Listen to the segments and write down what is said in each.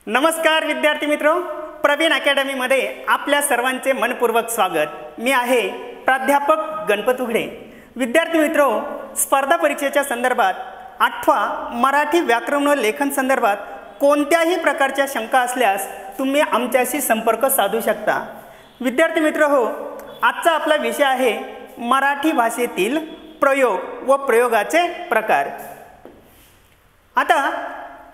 नमस्कार विद्यार्थी मित्रो, प्रवीण अकॅडमी मध्ये आपल्या सर्वांचे मनपूर्वक स्वागत। मी आहे प्राध्यापक गणपत उघडे। विद्यार्थी मित्रो, स्पर्धा परीक्षेच्या संदर्भात 8वा मराठी व्याकरण व लेखन संदर्भात कोणत्याही प्रकारच्या शंका असल्यास तुम्ही आमच्याशी संपर्क साधू शकता। विद्यार्थी मित्र हो, आजचा आपला विषय आहे मराठी भाषेतील प्रयोग व प्रयोगाचे प्रकार। आता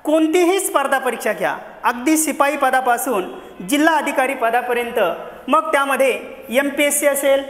कोणतीही स्पर्धा परीक्षा घ्या, अगदी शिपाई पदापासून जिल्हा अधिकारी पदापर्यंत, मग त्यामध्ये MPSC असेल,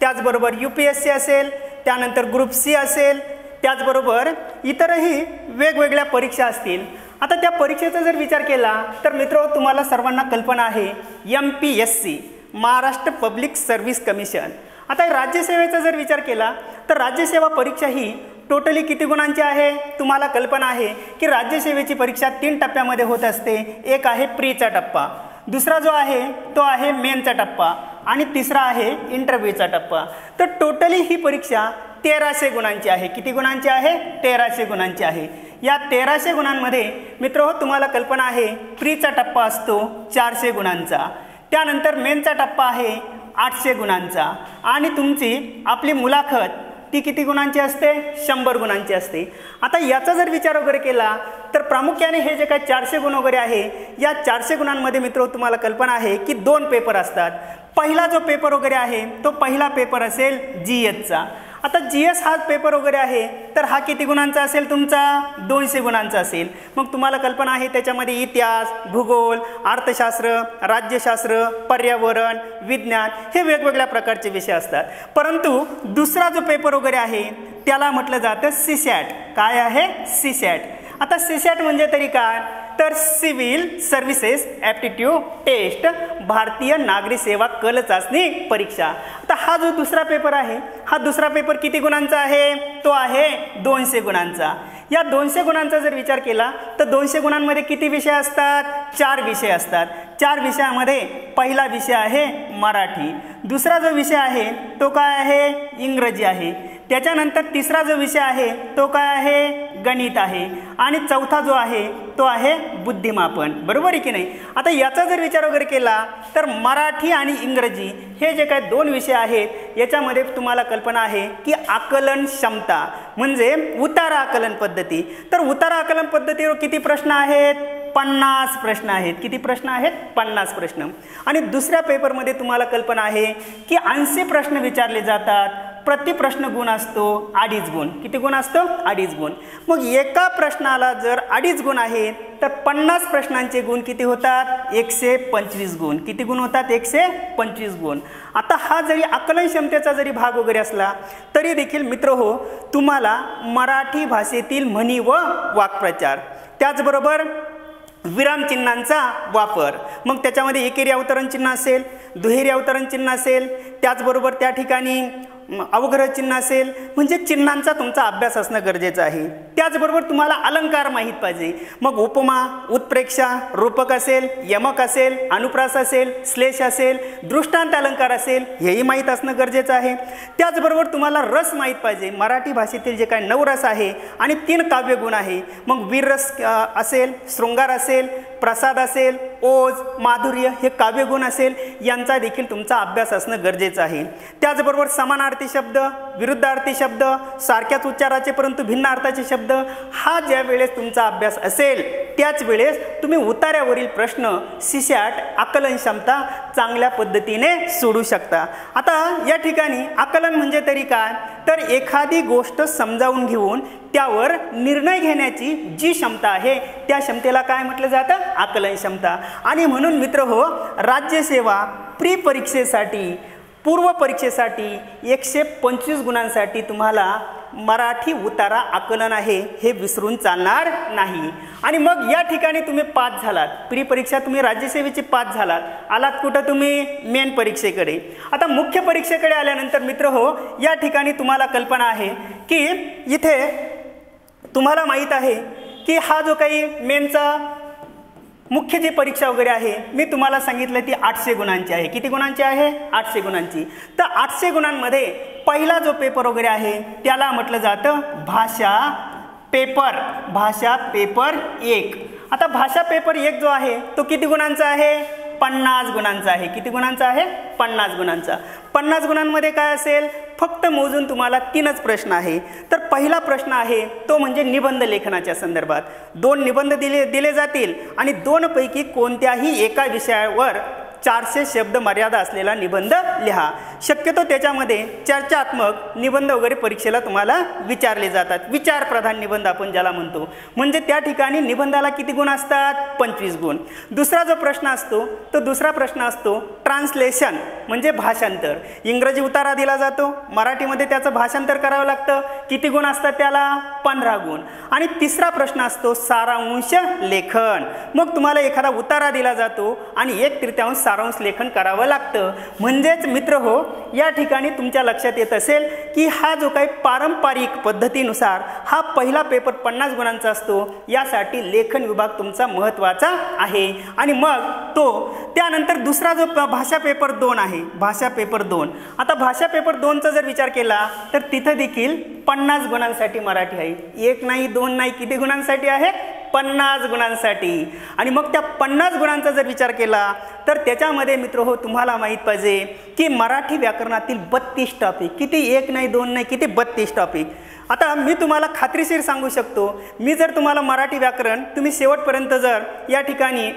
त्याचबरोबर UPSC असेल, त्यानंतर ग्रुप C असेल, त्याचबरोबर इतरही वेगवेगळ्या परीक्षा असतील। आता त्या परीक्षेचा जर विचार केला तर मित्रो, तुम्हाला सर्वांना कल्पना आहे MPSC, Maharashtra public service commission. आता राज्यसेवेचा जर विचार केला तर राज्यसेवा परीक्षा ही टोटली किती गुणांची आहे? तुम्हाला कल्पना आहे की राज्यसेवेची परीक्षा 3 टप्प्यामध्ये होत असते। एक आहे प्रीचा टप्पा, दुसरा जो आहे तो आहे मेनचा टप्पा आणि तिसरा आहे इंटरव्ह्यूचा टप्पा। तर टोटली ही परीक्षा 1300 गुणांची आहे। किती गुणांची आहे? 1300 गुणांची आहे। या 1300 गुणांमध्ये मित्रो, तुम्हाला कल्पना आहे प्रीचा टप्पा असतो 400 गुणांचा, त्यानंतर मेनचा टप्पा आहे 800 गुणांचा आणि तुमची आपली मुलाखत ती किती गुणांची असते? 100 गुणांची असते। आता याचा जर विचार वगैरे केला तर प्रामुख्याने हे जे काही 400 गुण वगैरे आहे, या 400 गुणांमध्ये मित्रो तुम्हाला कल्पना आहे की 2 पेपर असतात। पहिला जो पेपर वगैरे आहे तो पहिला पेपर असेल GSचा। आता GS हा पेपर वगैरे आहे तर हा किती गुणांचा असेल? तुमचा 200 गुणांचा असेल। मग तुम्हाला कल्पना आहे त्याच्यामध्ये इतिहास, भूगोल, अर्थशास्त्र, राज्यशास्त्र, पर्यावरण, विज्ञान हे वेगवेगळ्या प्रकारचे विषय असतात। परंतु दुसरा जो पेपर वगैरे आहे त्याला म्हटलं जातं CSAT। काय आहे? CSAT। आता CSAT म्हणजे तरी काय? तर सिव्हिल सर्व्हिसेस ॲप्टिट्यूड टेस्ट, भारतीय नागरी सेवा कल चाचणी परीक्षा। आता हा जो दुसरा पेपर आहे, हा दुसरा पेपर किती गुणांचा आहे? तो आहे 200 गुणांचा। या 200 गुणांचा जर विचार केला तर 200 गुणांमध्ये किती विषय असतात? 4 विषय असतात। 4 विषयामध्ये पहिला विषय आहे मराठी, दुसरा जो विषय आहे तो काय आहे? इंग्रजी आहे, त्याच्यानंतर तिसरा जो विषय आहे तो काय आहे? गणित आहे आणि चौथा जो आहे तो आहे बुद्धिमापन। बरोबर आहे की नाही? आता याचा जर विचार वगैरे केला तर मराठी आणि इंग्रजी हे जे काही 2 विषय आहेत याच्यामध्ये तुम्हाला कल्पना आहे की आकलन क्षमता म्हणजे उतारा आकलन पद्धती। तर उतारा आकलन पद्धतीवर किती प्रश्न आहेत? 50 प्रश्न आहेत। किती प्रश्न आहेत? 50 प्रश्न। आणि दुसऱ्या पेपरमध्ये तुम्हाला कल्पना आहे की 80 प्रश्न विचारले जातात, प्रति प्रश्न गुण असतो 2.5 गुण। किती गुण असतो? 2.5 गुण। मग एका प्रश्नाला जर 2.5 गुण आहे तर 50 प्रश्नांचे गुण किती होतात? 125 गुण। किती गुण होतात? 125 गुण। आता हा जरी आकलन क्षमतेचा जरी भाग वगैरे असला तरी देखील मित्र हो, तुम्हाला मराठी भाषेतील म्हणी व वाक्प्रचार, त्याचबरोबर विरामचिन्हांचा वापर, मग त्याच्यामध्ये एकेरी अवतरण चिन्ह असेल, दुहेरी अवतरण चिन्ह असेल, त्याचबरोबर त्या ठिकाणी अवग्रह चिन्ह असेल, म्हणजे चिन्हांचा तुमचा अभ्यास असणं गरजेचं आहे। त्याचबरोबर तुम्हाला अलंकार माहीत पाहिजे। मग उपमा, उत्प्रेक्षा, रूपक असेल, यमक असेल, अनुप्रास असेल, श्लेष असेल, दृष्टांत अलंकार असेल, हेही माहीत असणं गरजेचं आहे। त्याचबरोबर तुम्हाला रस माहीत पाहिजे। मराठी भाषेतील जे काही 9 रस आहे आणि 3 काव्यगुण आहे, मग वीररस असेल, शृंगार असेल, प्रसाद असेल, ओज, माधुर्य हे काव्यगुण असेल, यांचा देखील तुमचा अभ्यास असणं गरजेचं आहे। त्याचबरोबर समानार्थी शब्द, विरुद्धार्थी शब्द, सारख्याच उच्चाराचे परंतु भिन्न अर्थाचे शब्द, हा ज्या वेळेस तुमचा अभ्यास असेल त्याच वेळेस तुम्ही उतार्यावरील प्रश्न CSAT आकलन क्षमता चांगल्या पद्धतीने सोडू शकता। आता या ठिकाणी आकलन म्हणजे तरी काय? तर एखादी गोष्ट समजावून घेऊन त्यावर निर्णय घेण्याची जी क्षमता आहे त्या क्षमतेला काय म्हटलं जातं? आकलन क्षमता। आणि म्हणून मित्र हो, राज्यसेवा प्री परीक्षेसाठी, पूर्व परीक्षेसाठी 125 गुणांसाठी तुम्हाला मराठी उतारा आकलन आहे हे विसरून चालणार नाही। आणि मग या ठिकाणी तुम्ही पास झालात, प्री परीक्षा तुम्ही राज्यसेवेची पास झालात, आलात कुठं? तुम्ही मेन परीक्षेकडे। आता मुख्य परीक्षेकडे आल्यानंतर मित्र हो, या ठिकाणी तुम्हाला कल्पना आहे की इथे तुम्हाला माहीत आहे की हा जो काही मेनचा मुख्य जी परीक्षा वगैरे आहे मी तुम्हाला सांगितलं ती 800 गुणांची आहे। किती गुणांची आहे? 800 गुणांची। तर 800 गुणांमध्ये पहिला जो पेपर वगैरे आहे त्याला म्हटलं जातं भाषा पेपर 1 आता भाषा पेपर 1 जो आहे तो किती गुणांचा आहे? 50 गुणांचा आहे. किती गुणांचा आहे? 50 गुणांचा. 50 गुणांमध्ये काय असेल? फक्त मोजून तुम्हाला 3च प्रश्न आहे. तर पहिला प्रश्न आहे तो म्हणजे निबंध लेखनाच्या संदर्भात 2 निबंध दिले जातील आणि 2 पैकी कोणत्याही एका विषयावर 400 शब्द मर्यादा असलेला निबंध लिहा. शक्यतो त्याच्यामध्ये चर्चात्मक निबंध वगैरे परीक्षेला तुम्हाला विचारले जातात. विचारप्रधान निबंध आपण ज्याला म्हणतो. म्हणजे त्या ठिकाणी निबंधाला किती गुण असतात? 25 गुण. दुसरा जो प्रश्न असतो तो दुसरा प्रश्न असतो ट्रान्सलेशन म्हणजे भाषांतर. इंग्रजी उतारा दिला जातो, मराठीमध्ये त्याचं भाषांतर करावं लागतं. किती गुण असतात त्याला? 15 गुण. आणि तिसरा प्रश्न असतो सारांश लेखन. मग तुम्हाला एखादा उतारा दिला जातो आणि 1/3 सारांश लेखन करावं लागतं. म्हणजेच मित्र हो, या ठिकाणी तुमच्या लक्षात येत असेल की हा जो काही पारंपरिक पद्धतीनुसार हा पहिला पेपर 50 गुणांचा असतो. यासाठी लेखन विभाग तुमचा महत्त्वाचा आहे. आणि मग तो त्यानंतर दुसरा जो भाषा पेपर 2 आहे, भाषा पेपर 2. आता भाषा पेपर 2चा जर विचार केला तर तिथं देखील 50 गुणांसाठी मराठी आहे. 1 नाही 2 नाही, किती गुणांसाठी आहे? 50 गुणांसाठी. आणि मग त्या 50 गुणांचा जर विचार केला तर त्याच्यामध्ये मित्र हो तुम्हाला माहीत पाहिजे की मराठी व्याकरणातील 32 टॉपिक. किती? 1 नाही 2 नाही, किती? 32 टॉपिक. आता मी तुम्हाला खात्रीशीर सांगू शकतो, मी जर तुम्हाला मराठी व्याकरण तुम्ही शेवटपर्यंत जर या ठिकाणी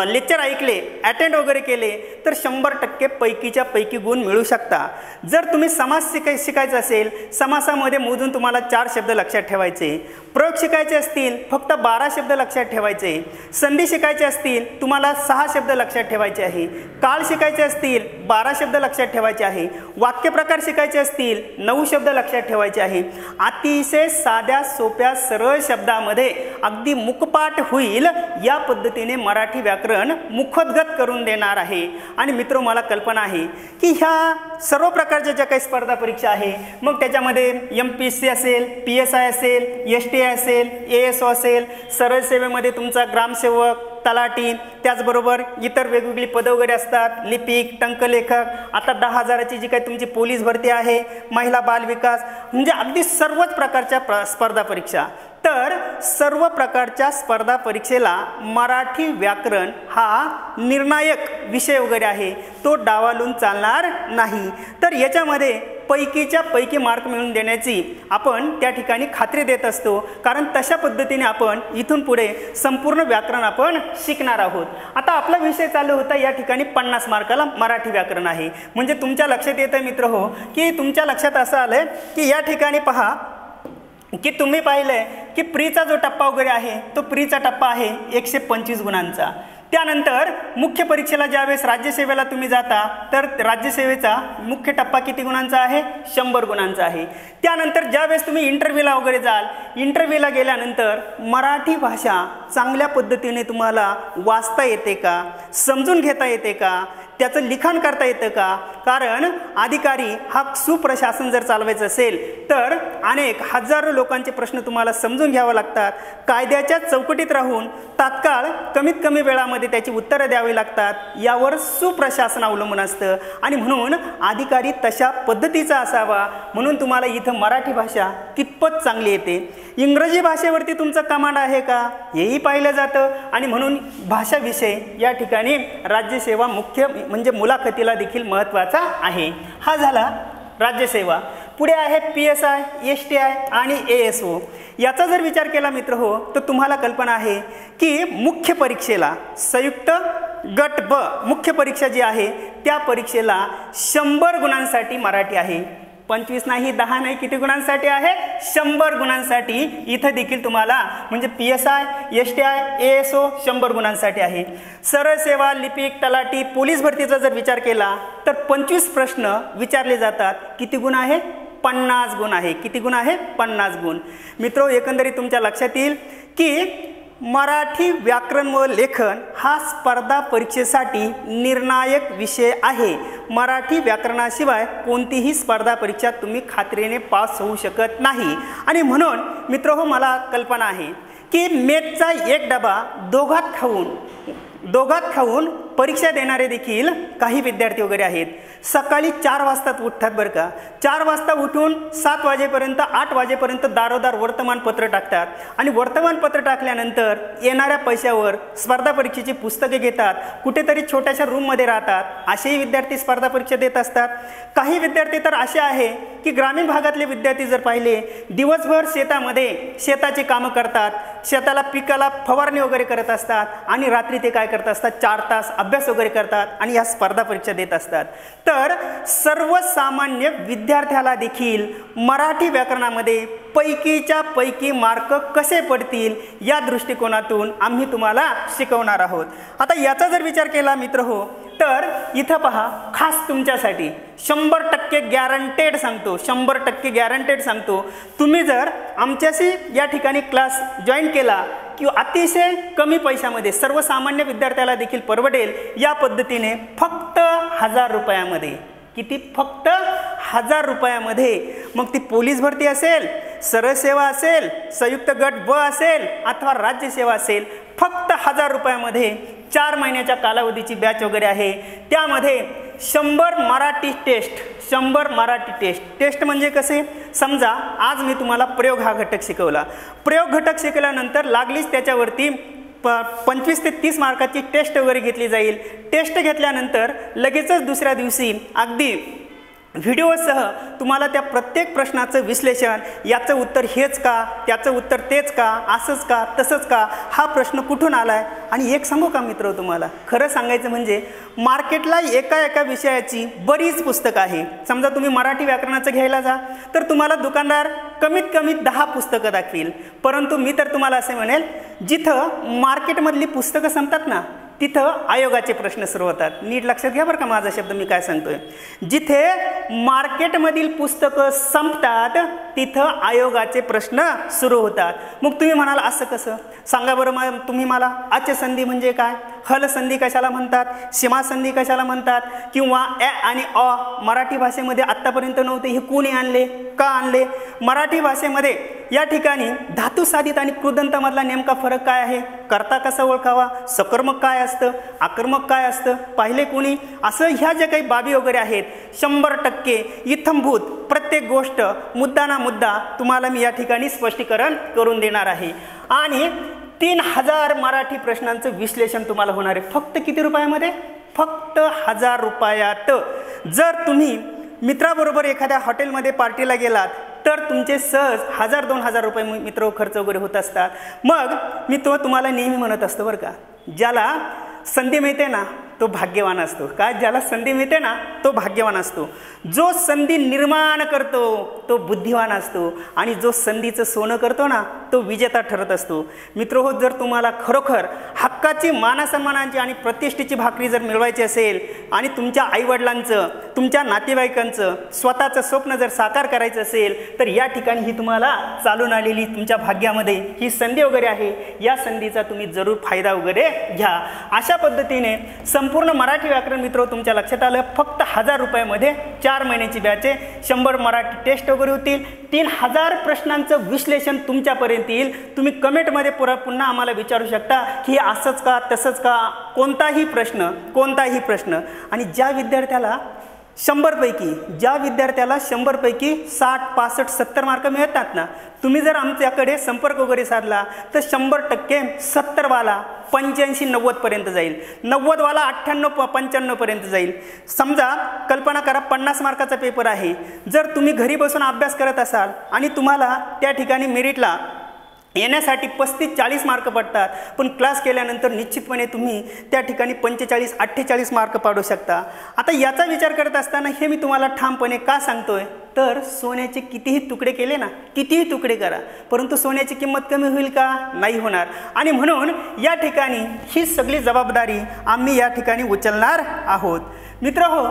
लेक्चर ऐकले, अटेंड वगैरे केले तर 100% पैकीच्या पैकी गुण मिळू शकता. जर तुम्ही समास शिकायचं असेल, समासामध्ये मोजून तुम्हाला 4 शब्द लक्षात ठेवायचे. प्रयोग शिकायचे असतील फक्त 12 शब्द लक्षात ठेवायचे. संधी शिकायचे असतील तुम्हाला 6 शब्द लक्षात ठेवायचे आहे. काळ शिकायचे असतील 12 शब्द लक्षात ठेवायचे आहे. वाक्यप्रकार शिकायचे असतील 9 शब्द लक्षात ठेवायचे आहे. अतिशय साध्या सोप्या सरळ शब्दामध्ये अगदी मुखपाठ होईल या पद्धतीने मराठी व्याकरण मुखोद्गत करून देणार आहे. आणि मित्र मला कल्पना आहे की ह्या सर्व प्रकारच्या ज्या काही स्पर्धा परीक्षा आहे, मग त्याच्यामध्ये MPSC असेल, PSI असेल, STI असेल, ASO असेल, सरळ सेवेमध्ये तुमचा ग्रामसेवक, तलाठी, त्याचबरोबर इतर वेगवेगळी पदं वगैरे असतात, लिपिक, टंकलेखक, आता 10,000ची जी काही तुमची पोलीस भरती आहे, महिला बाल विकास, म्हणजे अगदी सर्वच प्रकारच्या स्पर्धा परीक्षा. तर सर्व प्रकारच्या स्पर्धा परीक्षेला मराठी व्याकरण हा निर्णायक विषय वगैरे आहे, तो डावालून चालणार नाही. तर याच्यामध्ये पैकीच्या पैकी मार्क मिळवून देण्याची आपण त्या ठिकाणी खात्री देत असतो. कारण तशा पद्धतीने आपण इथून पुढे संपूर्ण व्याकरण आपण शिकणार आहोत. आता आपला विषय चालू होता या ठिकाणी 50 मार्काला मराठी व्याकरण आहे. म्हणजे तुमच्या लक्षात येतं मित्र हो की तुमच्या लक्षात असं आलं की या ठिकाणी पहा की तुम्ही पाहिलंय की प्रीचा जो टप्पा वगैरे आहे तो प्रीचा टप्पा आहे 125 गुणांचा. त्यानंतर मुख्य परीक्षेला ज्यावेळेस राज्यसेवेला तुम्ही जाता तर राज्यसेवेचा मुख्य टप्पा किती गुणांचा आहे? 100 गुणांचा आहे. त्यानंतर ज्यावेळेस तुम्ही इंटरव्ह्यूला वगैरे जाल, इंटरव्ह्यूला गेल्यानंतर मराठी भाषा चांगल्या पद्धतीने तुम्हाला वाचता येते का, समजून घेता येते का, त्याचं लिखाण करता येतं का? कारण अधिकारी हा सुप्रशासन जर चालवायचं असेल तर अनेक हजारो लोकांचे प्रश्न तुम्हाला समजून घ्यावे लागतात. कायद्याच्या चौकटीत राहून तात्काळ कमीत कमी वेळामध्ये त्याची उत्तरं द्यावी लागतात. यावर सुप्रशासन अवलंबून असतं आणि म्हणून अधिकारी तशा पद्धतीचा असावा. म्हणून तुम्हाला इथं मराठी भाषा कितपत चांगली येते, इंग्रजी भाषेवरती तुमचं कमांड आहे का, हेही पाहिलं जातं. आणि म्हणून भाषा विषय या ठिकाणी राज्यसेवा मुख्य म्हणजे मुलाखतीला देखील महत्त्वाचा आहे. हा झाला राज्यसेवा. पुढे आहे PSI, STI आणि ASO. याचा जर विचार केला मित्र हो तर तुम्हाला कल्पना आहे की मुख्य परीक्षेला संयुक्त गट ब मुख्य परीक्षा जी आहे त्या परीक्षेला 100 गुणांसाठी मराठी आहे. 25 नाही 10 नाही, किती गुणांसाठी आहे? 100 गुणांसाठी. इथं देखील तुम्हाला म्हणजे PSI, STI, ASO 100 गुणांसाठी आहे. सरळ सेवा, लिपिक, तलाठी, पोलीस भरतीचा जर विचार केला तर 25 प्रश्न विचारले जातात. किती गुण आहे? 50 गुण आहे. किती गुण आहे? 50 गुण. मित्रो एकंदरीत तुमच्या लक्षात येईल की मराठी व्याकरण व लेखन हा स्पर्धा परीक्षेसाठी निर्णायक विषय आहे. मराठी व्याकरणाशिवाय कोणतीही स्पर्धा परीक्षा तुम्ही खात्रीने पास होऊ शकत नाही. आणि म्हणून मित्र हो मला कल्पना आहे की मेथचा एक डबा दोघात खाऊन दोघात खाऊन परीक्षा देणारे देखील काही विद्यार्थी वगैरे आहेत. सकाळी 4 वाजता उठतात बरं का. 4 वाजता उठून 7 वाजेपर्यंत 8 वाजेपर्यंत दारोदार वर्तमानपत्र टाकतात आणि वर्तमानपत्र टाकल्यानंतर येणाऱ्या पैशावर स्पर्धा परीक्षेची पुस्तके घेतात, कुठेतरी छोट्याशा रूममध्ये राहतात. असेही विद्यार्थी स्पर्धा परीक्षा देत असतात. काही विद्यार्थी तर असे आहे की ग्रामीण भागातले विद्यार्थी जर पाहिले दिवसभर शेतामध्ये शेताची कामं करतात, शेताला पिकाला फवारणी वगैरे करत असतात आणि रात्री ते काय करत असतात 4 तास अभ्यास वगैरे करतात आणि या स्पर्धा परीक्षा देत असतात. तर सर्वसामान्य विद्यार्थ्याला देखील मराठी व्याकरणामध्ये पैकीच्या पैकी मार्क कसे पडतील या दृष्टिकोनातून आम्ही तुम्हाला शिकवणार आहोत. आता याचा जर विचार केला मित्र हो तर इथं पहा, खास तुमच्यासाठी 100% गॅरंटेड सांगतो, 100% गॅरंटेड सांगतो. तुम्ही जर आमच्याशी या ठिकाणी क्लास जॉईन केला की अतिशय कमी पैशामध्ये सर्वसामान्य विद्यार्थ्याला देखील परवडेल या पद्धतीने फक्त 1000 रुपयामध्ये. किती? फक्त 1000 रुपयामध्ये. मग ती पोलीस भरती असेल, सरळ सेवा असेल, संयुक्त गट ब असेल अथवा राज्यसेवा असेल, फक्त 1000 रुपयामध्ये 4 महिन्याच्या कालावधीची बॅच वगैरे आहे. त्यामध्ये 100 Marathi test, 100 Marathi test. Test म्हणजे कसे? समजा आज मी तुम्हाला प्रयोग हा घटक शिकवला. प्रयोग घटक शिकल्यानंतर लागलीच त्याच्यावरती 25 ते 30 मार्काची टेस्ट वगैरे घेतली जाईल. टेस्ट घेतल्यानंतर लगेचच दुसऱ्या दिवशी अगदी व्हिडिओसह तुम्हाला त्या प्रत्येक प्रश्नाचं विश्लेषण, याचं उत्तर हेच का, त्याचं उत्तर तेच का, असंच का, तसंच का, हा प्रश्न कुठून आला आहे. आणि एक सांगू का मित्र तुम्हाला, खरं सांगायचं म्हणजे मार्केटला एका विषयाची बरीच पुस्तकं आहे. समजा तुम्ही मराठी व्याकरणाचं घ्यायला जा तर तुम्हाला दुकानदार कमीत कमी 10 पुस्तकं दाखवील. परंतु मी तर तुम्हाला असे म्हणेल, जिथं मार्केटमधली पुस्तकं संपतात ना तिथं आयोगाचे प्रश्न सुरू होतात. नीट लक्षात घ्या बरं का माझा शब्द मी काय सांगतोय. जिथे मार्केटमधील पुस्तकं संपतात तिथं आयोगाचे प्रश्न सुरू होतात. मग तुम्ही म्हणाल असं कसं? सांगा बरं तुम्ही मला. अचसंधी म्हणजे काय? हलसंधी कशाला म्हणतात? सीमासंधी कशाला म्हणतात? किंवा ए आणि अ मराठी भाषेमध्ये आत्तापर्यंत नव्हते, हे कोणी आणले, का आणले? मराठी भाषेमध्ये या ठिकाणी धातू साधित आणि कृदंतामधला नेमका फरक काय आहे? कर्ता कसा ओळखावा? सकर्मक काय असतं? आक्रमक काय असतं? पाहिले कोणी? असं ह्या ज्या काही बाबी वगैरे आहेत 100% इत्थंभूत प्रत्येक गोष्ट मुद्दा ना मुद्दा तुम्हाला मी या ठिकाणी स्पष्टीकरण करून देणार आहे. आणि 3000 मराठी प्रश्नांचं विश्लेषण तुम्हाला होणार आहे. फक्त किती रुपयामध्ये? फक्त 1000 रुपयात. जर तुम्ही मित्राबरोबर एखाद्या हॉटेलमध्ये पार्टीला गेलात तर तुमचे सहज 1000-2000 रुपये मित्र खर्च वगैरे होत असतात. मग मी तुम्हाला नेहमी म्हणत असतो बरं का, ज्याला संधी मिळते ना तो भाग्यवान असतो. काय? ज्याला संधी मिळते ना तो भाग्यवान असतो. जो संधी निर्माण करतो तो बुद्धिवान असतो आणि जो संधीचं सोनं करतो ना तो विजेता ठरत असतो. मित्रहो, जर तुम्हाला खरोखर हक्काची, मानासन्मानाची आणि प्रतिष्ठेची भाकरी जर मिळवायची असेल आणि तुमच्या आईवडिलांचं, तुमच्या नातेवाईकांचं, स्वतःचं स्वप्न जर साकार करायचं असेल तर या ठिकाणी ही तुम्हाला चालून आलेली तुमच्या भाग्यामध्ये ही संधी वगैरे आहे. या संधीचा तुम्ही जरूर फायदा वगैरे घ्या. अशा पद्धतीने संपूर्ण मराठी व्याकरण मित्र तुमच्या लक्षात आलं. फक्त 1000 रुपयामध्ये 4 महिन्याची बॅच आहे. 100 मराठी टेस्ट वगैरे होतील. 3000 प्रश्नांचं विश्लेषण तुमच्यापर्यंत येईल. तुम्ही कमेंटमध्ये पुन्हा आम्हाला विचारू शकता की असंच का, तसंच का, कोणताही प्रश्न. आणि ज्या विद्यार्थ्याला 100 पैकी 60, 65, 70 मार्क मिळतात ना, तुम्ही जर आमच्याकडे संपर्क वगैरे साधला तर 100% 70 वाला 85-90 पर्यंत जाईल. 90 वाला 98-95 पर्यंत जाईल. समजा कल्पना करा 50 मार्काचा पेपर आहे. जर तुम्ही घरी बसून अभ्यास करत असाल आणि तुम्हाला त्या ठिकाणी मेरिटला येण्यासाठी 35-40 मार्क पडतात, पण क्लास केल्यानंतर निश्चितपणे तुम्ही त्या ठिकाणी 45-48 मार्क पाडू शकता. आता याचा विचार करत असताना हे मी तुम्हाला ठामपणे का सांगतोय तर सोन्याचे कितीही तुकडे केले ना, कितीही तुकडे करा, परंतु सोन्याची किंमत कमी होईल का? नाही होणार. आणि म्हणून या ठिकाणी ही सगळी जबाबदारी आम्ही या ठिकाणी उचलणार आहोत. मित्रहो,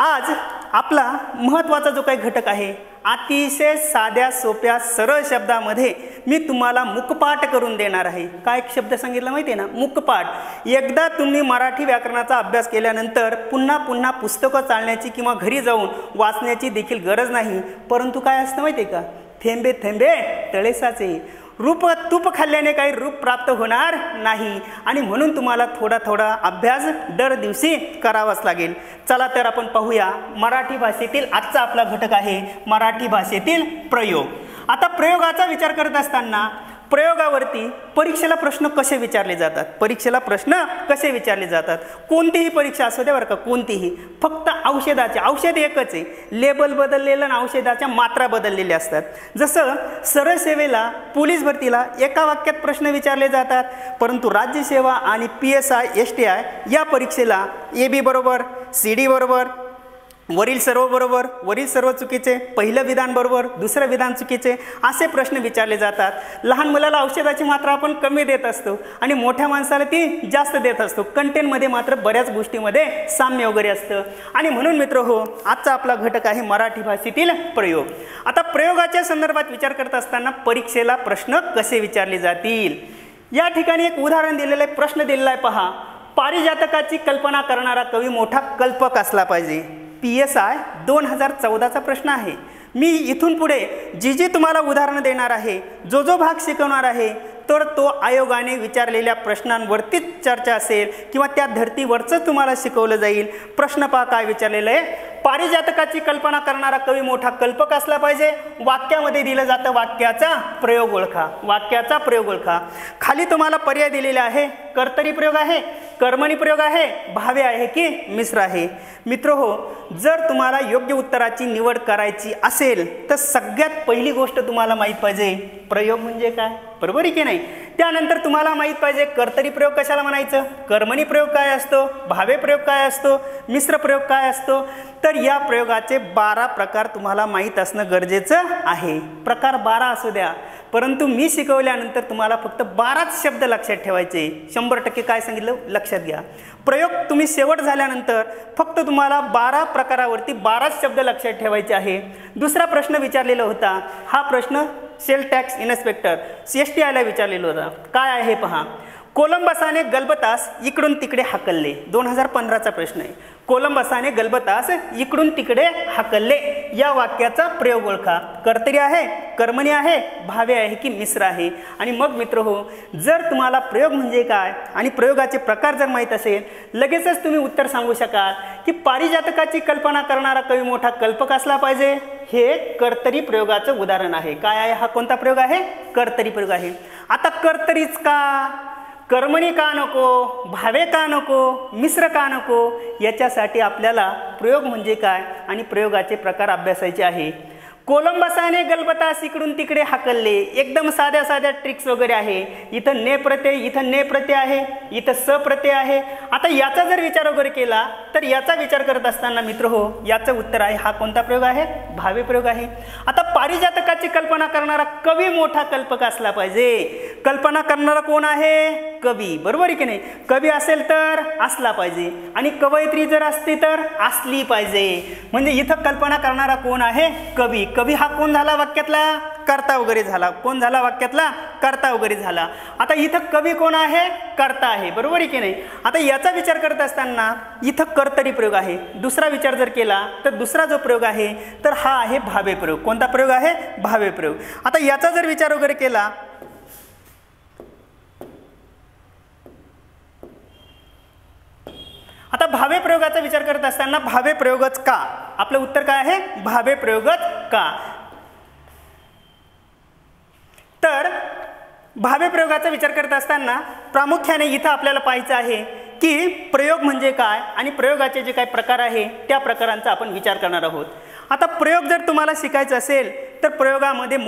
आज आपला महत्त्वाचा जो काही घटक आहे अतिशय साध्या सोप्या सरळ शब्दामध्ये मी तुम्हाला मुखपाठ करून देणार आहे. काय शब्द सांगितला माहिती आहे ना? मुखपाठ. एकदा तुम्ही मराठी व्याकरणाचा अभ्यास केल्यानंतर पुन्हा पुस्तकं चालण्याची किंवा घरी जाऊन वाचण्याची देखील गरज नाही. परंतु काय असतं माहिती आहे का? थेंबे थेंबे तळे साचे. तूप खाल्ल्याने काही रूप प्राप्त होणार नाही आणि म्हणून तुम्हाला थोडा थोडा अभ्यास दर दिवशी करावाच लागेल. चला तर आपण पाहूया मराठी भाषेतील आजचा आपला घटक आहे मराठी भाषेतील प्रयोग. आता प्रयोगाचा विचार करत असताना प्रयोगावरती परीक्षेला प्रश्न कसे विचारले जातात, परीक्षेला प्रश्न कसे विचारले जातात, कोणतीही परीक्षा असू द्या बरं का, कोणतीही, फक्त औषध एकच आहे, लेबल बदललेलं आणि औषधाच्या मात्रा बदललेल्या असतात. जसं सरळ सेवेला पोलीस भरतीला एका वाक्यात प्रश्न विचारले जातात, परंतु राज्यसेवा आणि PSI STI या परीक्षेला AB बरोबर, CD बरोबर, वरील सर्व बरोबर, वरील सर्व चुकीचे, पहिलं विधान बरोबर, दुसरं विधान चुकीचे, असे प्रश्न विचारले जातात. लहान मुलाला औषधाची मात्रा आपण कमी देत असतो आणि मोठ्या माणसाला ती जास्त देत असतो. कंटेंटमध्ये मात्र बऱ्याच गोष्टीमध्ये साम्य वगैरे असतं. आणि म्हणून मित्र हो, आजचा आपला घटक आहे मराठी भाषेतील प्रयोग. आता प्रयोगाच्या संदर्भात विचार करत असताना परीक्षेला प्रश्न कसे विचारले जातील, या ठिकाणी एक उदाहरण दिलेलं आहे, प्रश्न दिलेला आहे पहा. पारिजातकाची कल्पना करणारा कवी मोठा कल्पक असला पाहिजे. PSI 2014चा प्रश्न आहे. मी इथून पुढे जी तुम्हाला उदाहरणं देणार आहे, जो भाग शिकवणार आहे, तर तो आयोगाने विचारलेल्या प्रश्नांवरतीच चर्चा असेल किंवा त्या धर्तीवरच तुम्हाला शिकवलं जाईल. प्रश्न पहा काय विचारलेलं आहे. पारिजातकाची कल्पना करणारा कवी मोठा कल्पक असला पाहिजे. वाक्यामध्ये दिलं जातं वाक्याचा प्रयोग ओळखा, वाक्याचा प्रयोग ओळखा. खाली तुम्हाला पर्याय दिलेले आहे, कर्तरी प्रयोग आहे, कर्मणी प्रयोग आहे, भावे आहे की मिश्र आहे. मित्र हो, जर तुम्हाला योग्य उत्तराची निवड करायची असेल तर सगळ्यात पहिली गोष्ट तुम्हाला माहीत पाहिजे प्रयोग म्हणजे काय, बरोबर आहे की नाही. त्यानंतर तुम्हाला माहीत पाहिजे कर्तरी प्रयोग कशाला म्हणायचं, कर्मणी प्रयोग काय असतो, भावे प्रयोग काय असतो, मिश्र प्रयोग काय असतो. तर या प्रयोगाचे 12 प्रकार तुम्हाला माहीत असणं गरजेचं आहे. प्रकार 12 असू द्या, परंतु मी शिकवल्यानंतर तुम्हाला फक्त 12च शब्द लक्षात ठेवायचे. 100% काय सांगितलं लक्षात घ्या. प्रयोग तुम्ही शेवट झाल्यानंतर फक्त तुम्हाला 12 प्रकारावरती 12च शब्द लक्षात ठेवायचे आहे. दुसरा प्रश्न विचारलेला होता, हा प्रश्न सेल टॅक्स इन्स्पेक्टर STIला विचारलेला होता. काय आहे पहा. कोलंबसाने गलबतास इकडून तिकडे हाकलले. 2015चा प्रश्न आहे. कोलंबसाने गलबतास इकडून तिकडे हाकलले या वाक्याचा प्रयोग ओळखा. कर्तरी आहे, कर्मणी आहे, भावे आहे की मिश्र आहे. आणि मग मित्र हो, जर तुम्हाला प्रयोग म्हणजे काय आणि प्रयोगाचे प्रकार जर माहीत असेल, लगेचच तुम्ही उत्तर सांगू शकाल की पारिजातकाची कल्पना करणारा कवी मोठा कल्पक असला पाहिजे. हे कर्तरी प्रयोगाचं उदाहरण आहे. काय आहे हा, कोणता प्रयोग आहे, कर्तरी प्रयोग आहे. आता कर्तरीच का, कर्मणी का नको, भावे का नको, मिश्र का नको, याच्यासाठी आपल्याला प्रयोग म्हणजे काय आणि प्रयोगाचे प्रकार अभ्यासायचे आहे. कोलंबसाने गलबतास इकडून तिकडे हाकलले, एकदम साध्या साध्या ट्रिक्स वगैरे आहे. इथं ने प्रत्यय, इथं ने प्रत्यय आहे, इथं स प्रत्यय आहे. आता याचा जर विचार वगैरे केला तर याचा विचार करत असताना मित्र हो, याचं उत्तर आहे हा कोणता प्रयोग आहे, भावे प्रयोग आहे. आता पारिजातकाची कल्पना करणारा कवी मोठा कल्पक असला पाहिजे. कल्पना करणारा कोण आहे, कवी, बरोबर आहे की नाही. कवी असेल तर असला पाहिजे आणि कवयित्री जर असती तर असली पाहिजे. म्हणजे इथं कल्पना करणारा कोण आहे, कवी. कवी हा कोण झाला वाक्यातला, कर्ता वगैरे झाला. कोण झाला वाक्यातला, कर्ता वगैरे झाला. आता इथं कवी कोण आहे, कर्ता आहे, बरोबर आहे की नाही. आता याचा विचार करत असताना इथं कर्तरी प्रयोग आहे. दुसरा विचार जर केला तर दुसरा जो प्रयोग आहे तर हा आहे भावे प्रयोग. कोणता प्रयोग आहे, भावे प्रयोग. आता याचा जर विचार वगैरे केला, आता भावे प्रयोगाचा विचार करत असताना भावे प्रयोगच का, आपलं उत्तर काय आहे, भावे प्रयोगच का. तर भावे प्रयोगाचा विचार करत असताना प्रामुख्याने इथं आपल्याला पाहायचं आहे की प्रयोग म्हणजे काय आणि प्रयोगाचे जे काही प्रकार आहे त्या प्रकारांचा आपण विचार करणार आहोत. आता प्रयोग जर तुम्हाला शिकायचं असेल तर प्रयोगामध्ये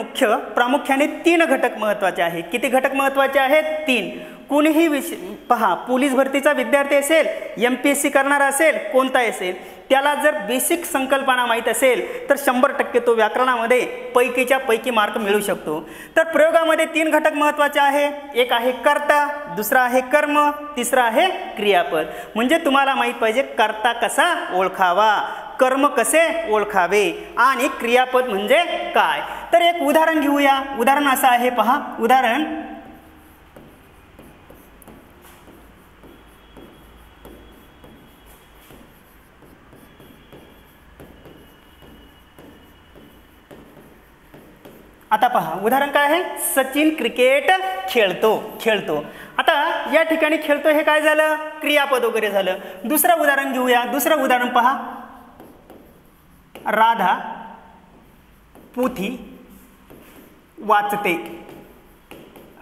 प्रामुख्याने 3 घटक महत्त्वाचे आहेत. किती घटक महत्त्वाचे आहेत, 3. कोणीही पहा, पोलीस भरतीचा विद्यार्थी असेल, MPSC करणारा असेल, कोणताही असेल, त्याला जर बेसिक संकल्पना माहीत असेल तर 100% तो व्याकरणामध्ये पैकीच्या पैकी मार्क मिळू शकतो. तर प्रयोगामध्ये 3 घटक महत्त्वाचे आहे. एक आहे कर्ता, दुसरा आहे कर्म, तिसरा आहे क्रियापद. म्हणजे तुम्हाला माहीत पाहिजे कर्ता कसा ओळखावा, कर्म कसे ओळखावे आणि क्रियापद म्हणजे काय. तर एक उदाहरण घेऊया. उदाहरण असं आहे पहा. उदाहरण, आता पहा उदाहरण काय आहे, सचिन क्रिकेट खेळतो. आता या ठिकाणी खेळतो हे काय झालं, क्रियापद वगैरे झालं. दुसरं उदाहरण घेऊया. दुसरं उदाहरण पहा, राधा पोथी वाचते.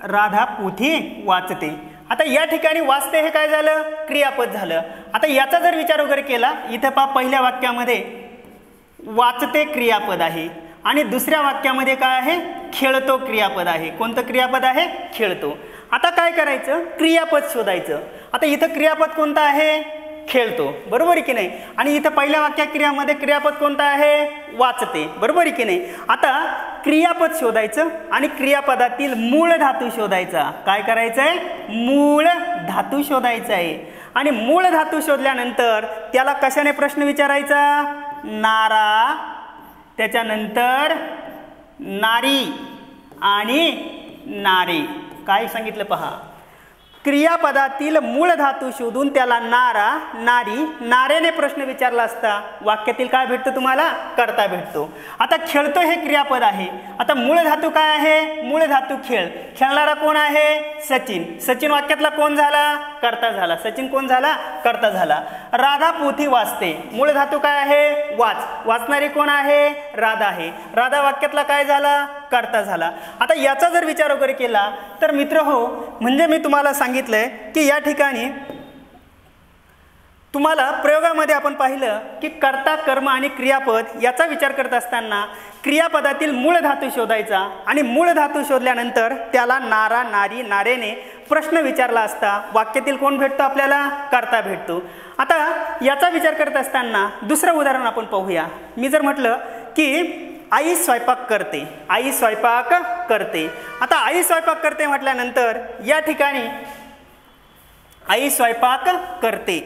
राधा पोथी वाचते. आता या ठिकाणी वाचते हे काय झालं, क्रियापद झालं. आता याचा जर विचार वगैरे केला, इथे पहा पहिल्या वाक्यामध्ये वाचते क्रियापद आहे आणि दुसऱ्या वाक्यामध्ये काय आहे, खेळतो क्रियापद आहे. कोणतं क्रियापद आहे, खेळतो. आता काय करायचं, क्रियापद शोधायचं. आता इथं क्रियापद कोणतं आहे, खेळतो, बरोबर आहे की नाही. आणि इथं पहिल्या वाक्यामध्ये क्रियापद कोणतं आहे, वाचते, बरोबर आहे की नाही. आता क्रियापद शोधायचं आणि क्रियापदातील मूळ धातू शोधायचा. काय करायचं आहे, मूळ धातू शोधायचा आहे. आणि मूळ धातू शोधल्यानंतर त्याला कशाने प्रश्न विचारायचा, नारा, त्याच्यानंतर नारी आणि नारे. काय सांगितलं पहा, क्रियापदातील मूळ धातू शोधून त्याला नारा, नारी, नारेने प्रश्न विचारला असता वाक्यातील काय भेटतं तुम्हाला, कर्ता भेटतो. आता खेळतो हे क्रियापद आहे. आता मूळ धातू काय आहे, मूळ धातू खेळ. खेळणारा कोण आहे, सचिन. सचिन वाक्यातला कोण झाला, कर्ता झाला. सचिन कोण झाला, कर्ता झाला. राधा पोथी वाचते. मूळ धातू काय आहे, वाच. वाचणारी कोण आहे, राधा आहे. राधा वाक्यातला काय झाला, कर्ता झाला. आता याचा जर विचार वगैरे केला तर मित्र हो, म्हणजे मी तुम्हाला सांगितलंय की या ठिकाणी तुम्हाला प्रयोगामध्ये आपण पाहिलं की कर्ता, कर्म आणि क्रियापद याचा विचार करत असताना क्रियापदातील मूळ धातू शोधायचा आणि मूळ धातू शोधल्यानंतर त्याला नारा, नारी, नारेने प्रश्न विचारला असता वाक्यातील कोण भेटतो आपल्याला, कर्ता भेटतो. आता याचा विचार करत असताना दुसरं उदाहरण आपण पाहूया. मी जर म्हटलं की आई स्वयंपाक करते. आई स्वयंपाक करते. आता आई स्वयंपाक करते म्हटल्यानंतर या ठिकाणी आई स्वयंपाक करते